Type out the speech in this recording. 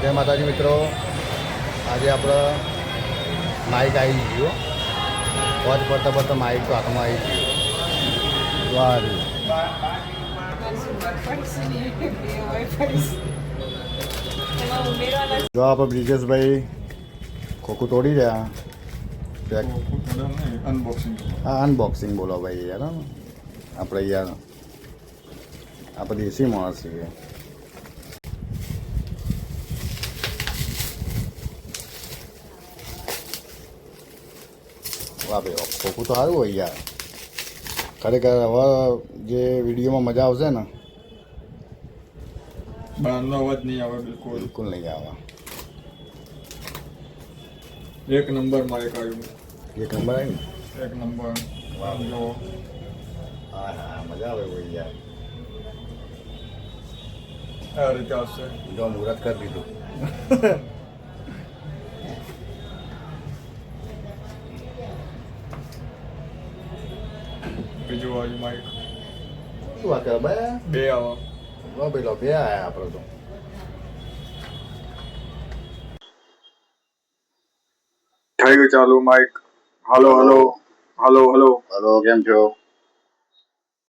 જય માતાજી મિત્રો, આજે આપણે માઇક આવી ગયો. વોચ પડતા પડતા માઇક તો હાથમાં આવી ગયો. વાહ, જો આપણે બ્રિજેશભાઈ ખોખું તોડી રહ્યા. હા, અનબોક્સિંગ બોલો ભાઈ યાર. આપણે યાર આપણે દેશી માણસ છીએ. વાહ ભાઈ, ખોખું તો સારું હોય યાર. ખરેખર હવે જે વિડીયોમાં મજા આવશે ને, બહારનો અવાજ નહીં આવે. બિલકુલ નહીં આવે. એક નંબર માઇક આવ્યું. એક નંબર આવી ને. એક નંબર. વાહ. જો હા હા, મજા આવે ભાઈ યાર. આ રીતે આવશે. જો મુહૂર્ત કરી દીધું. બીજું આવ્યું માઇક. શું વાત કરે ભાઈ? બે આવા. વાહ ભાઈ, લો બે આયા આપણે તો. થઈ ગયું ચાલુ mic. Hello hello hello hello. Hello, કેમ છો?